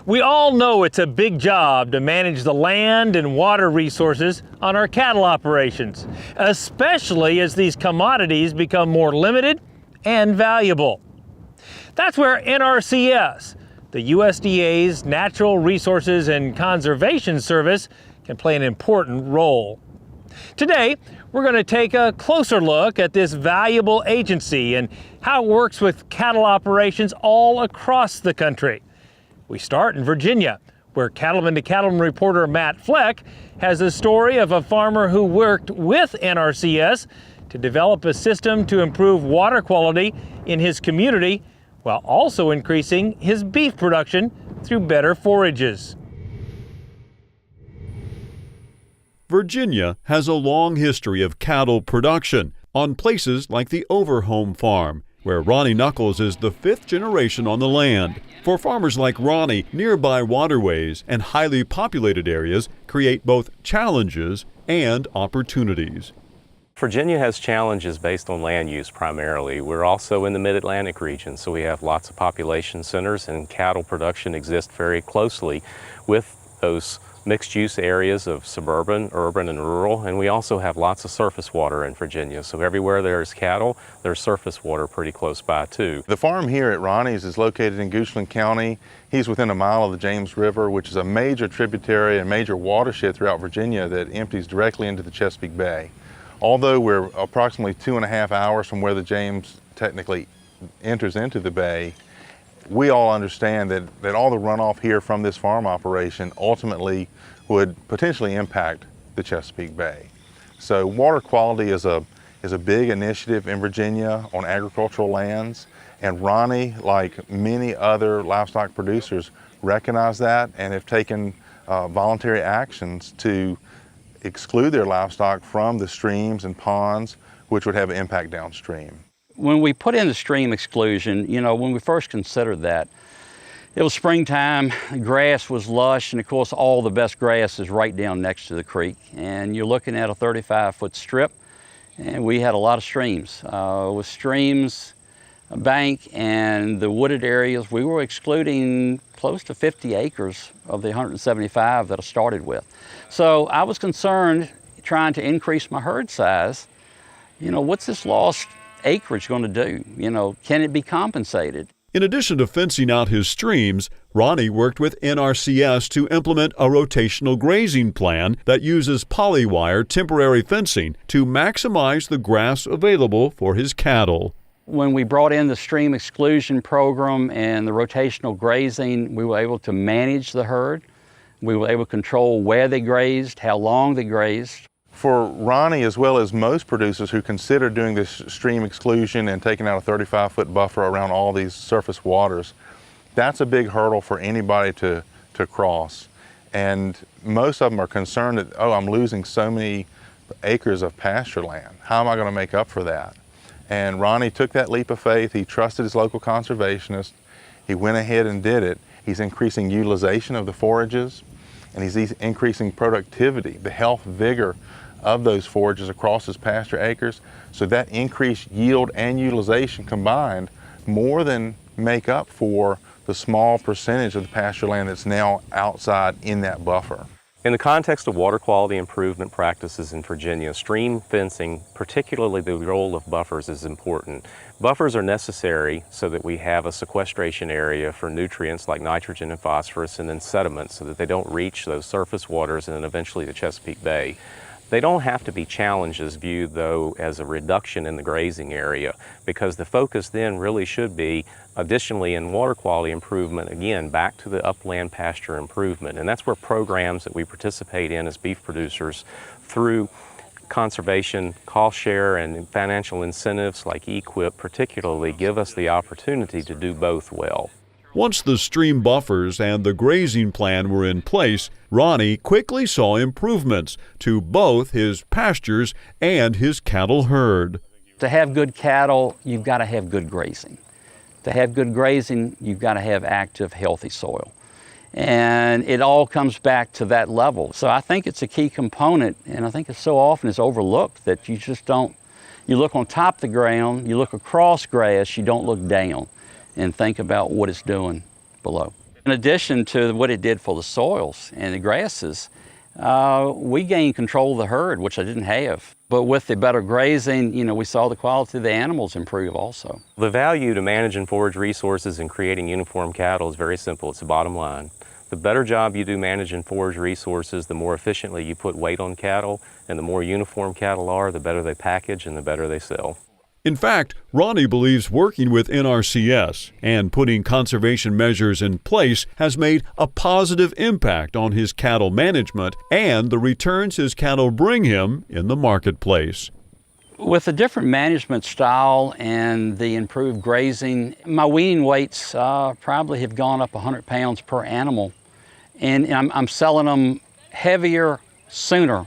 We all know it's a big job to manage the land and water resources on our cattle operations, especially as these commodities become more limited and valuable. That's where NRCS, the USDA's Natural Resources and Conservation Service, can play an important role. Today, we're going to take a closer look at this valuable agency and how it works with cattle operations all across the country. We start in Virginia, where Cattleman to Cattleman reporter Matt Fleck has a story of a farmer who worked with NRCS to develop a system to improve water quality in his community while also increasing his beef production through better forages. Virginia has a long history of cattle production on places like the Overhome Farm, where Ronnie Knuckles is the fifth generation on the land. For farmers like Ronnie, nearby waterways and highly populated areas create both challenges and opportunities. Virginia has challenges based on land use primarily. We're also in the Mid-Atlantic region, so we have lots of population centers, and cattle production exists very closely with those mixed-use areas of suburban, urban, and rural, and we also have lots of surface water in Virginia. So everywhere there's cattle, there's surface water pretty close by too. The farm here at Ronnie's is located in Goochland County. He's within a mile of the James River, which is a major tributary and major watershed throughout Virginia that empties directly into the Chesapeake Bay. Although we're approximately 2.5 hours from where the James technically enters into the bay, we all understand that all the runoff here from this farm operation ultimately would potentially impact the Chesapeake Bay. So water quality is a big initiative in Virginia on agricultural lands, and Ronnie, like many other livestock producers, recognize that and have taken voluntary actions to exclude their livestock from the streams and ponds, which would have an impact downstream. When we put in the stream exclusion, when we first considered that, it was springtime, grass was lush, and of course all the best grass is right down next to the creek. And you're looking at a 35-foot strip, and we had a lot of streams. With streams, a bank, and the wooded areas, we were excluding close to 50 acres of the 175 that I started with. So I was concerned, trying to increase my herd size, what's this lost acreage going to do? Can it be compensated? In addition to fencing out his streams, Ronnie worked with NRCS to implement a rotational grazing plan that uses polywire temporary fencing to maximize the grass available for his cattle. When we brought in the stream exclusion program and the rotational grazing, we were able to manage the herd. We were able to control where they grazed, how long they grazed. For Ronnie, as well as most producers who consider doing this stream exclusion and taking out a 35-foot buffer around all these surface waters, that's a big hurdle for anybody to cross. And most of them are concerned that, I'm losing so many acres of pasture land. How am I going to make up for that? And Ronnie took that leap of faith. He trusted his local conservationist. He went ahead and did it. He's increasing utilization of the forages, and he's increasing productivity, the health, vigor of those forages across his pasture acres. So that increased yield and utilization combined more than make up for the small percentage of the pasture land that's now outside in that buffer. In the context of water quality improvement practices in Virginia, stream fencing, particularly the role of buffers, is important. Buffers are necessary so that we have a sequestration area for nutrients like nitrogen and phosphorus, and then sediment so that they don't reach those surface waters and then eventually the Chesapeake Bay. They don't have to be challenges viewed, though, as a reduction in the grazing area, because the focus then really should be, additionally, in water quality improvement, again, back to the upland pasture improvement. And that's where programs that we participate in as beef producers through conservation, cost share, and financial incentives like EQIP particularly give us the opportunity to do both well. Once the stream buffers and the grazing plan were in place, Ronnie quickly saw improvements to both his pastures and his cattle herd. To have good cattle, you've got to have good grazing. To have good grazing, you've got to have active, healthy soil. And it all comes back to that level. So I think it's a key component, and I think it's so often it's overlooked that you just don't, you look on top of the ground, you look across grass, you don't look down and think about what it's doing below. In addition to what it did for the soils and the grasses, we gained control of the herd, which I didn't have. But with the better grazing, we saw the quality of the animals improve also. The value to managing forage resources and creating uniform cattle is very simple. It's the bottom line. The better job you do managing forage resources, the more efficiently you put weight on cattle, and the more uniform cattle are, the better they package and the better they sell. In fact, Ronnie believes working with NRCS and putting conservation measures in place has made a positive impact on his cattle management and the returns his cattle bring him in the marketplace. With a different management style and the improved grazing, my weaning weights probably have gone up 100 pounds per animal. And I'm selling them heavier sooner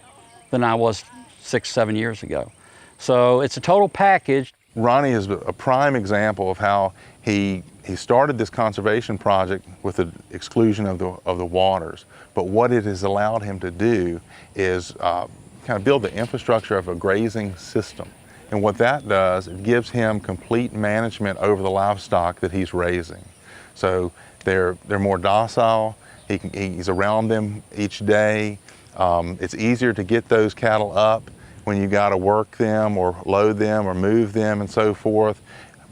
than I was 6-7 years ago. So it's a total package. Ronnie is a prime example of how he started this conservation project with the exclusion of the waters. But what it has allowed him to do is kind of build the infrastructure of a grazing system. And what that does, it gives him complete management over the livestock that he's raising. So they're more docile. He's around them each day. It's easier to get those cattle up when you got to work them or load them or move them and so forth.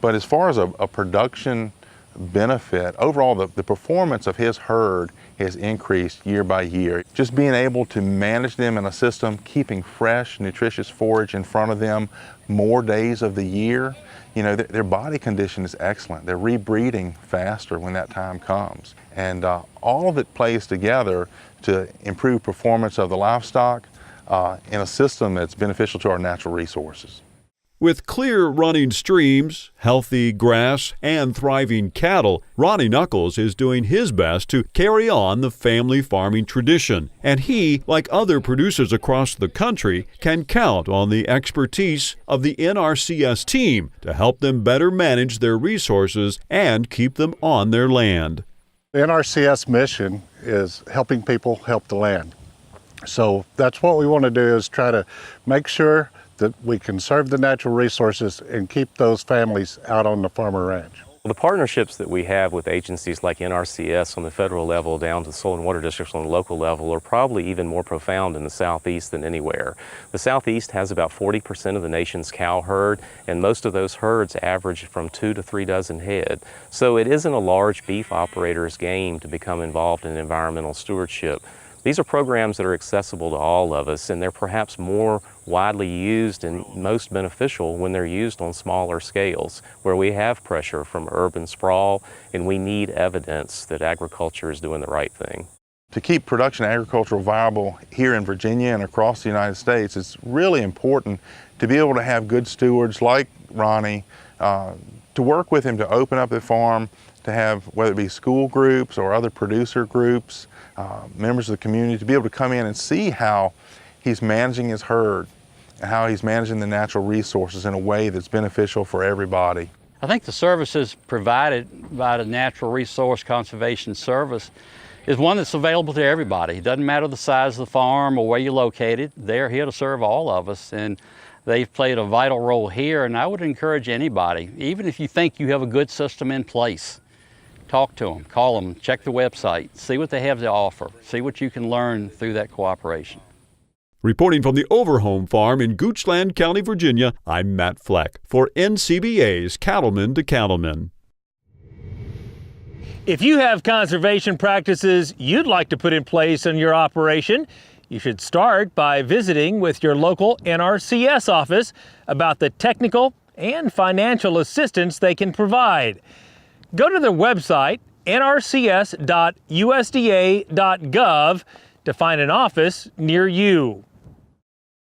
But as far as a production benefit, overall the performance of his herd has increased year by year. Just being able to manage them in a system, keeping fresh, nutritious forage in front of them more days of the year, their body condition is excellent. They're rebreeding faster when that time comes. And all of it plays together to improve performance of the livestock in a system that's beneficial to our natural resources. With clear running streams, healthy grass, and thriving cattle, Ronnie Knuckles is doing his best to carry on the family farming tradition. And he, like other producers across the country, can count on the expertise of the NRCS team to help them better manage their resources and keep them on their land. The NRCS mission is helping people help the land. So that's what we want to do, is try to make sure that we conserve the natural resources and keep those families out on the farmer ranch. The partnerships that we have with agencies like NRCS on the federal level down to soil and water districts on the local level are probably even more profound in the Southeast than anywhere. The Southeast has about 40% of the nation's cow herd, and most of those herds average from 2 to 3 dozen head. So it isn't a large beef operator's game to become involved in environmental stewardship. These are programs that are accessible to all of us, and they're perhaps more widely used and most beneficial when they're used on smaller scales, where we have pressure from urban sprawl and we need evidence that agriculture is doing the right thing. To keep production agriculture viable here in Virginia and across the United States, it's really important to be able to have good stewards like Ronnie, to work with him to open up the farm, to have, whether it be school groups or other producer groups, members of the community, to be able to come in and see how he's managing his herd and how he's managing the natural resources in a way that's beneficial for everybody. I think the services provided by the Natural Resource Conservation Service is one that's available to everybody. It doesn't matter the size of the farm or where you're located. They're here to serve all of us, and they've played a vital role here. And I would encourage anybody, even if you think you have a good system in place, talk to them, call them, check the website, see what they have to offer, see what you can learn through that cooperation. Reporting from the Overhome Farm in Goochland County, Virginia, I'm Matt Fleck for NCBA's Cattleman to Cattleman. If you have conservation practices you'd like to put in place in your operation, you should start by visiting with your local NRCS office about the technical and financial assistance they can provide. Go to their website, nrcs.usda.gov, to find an office near you.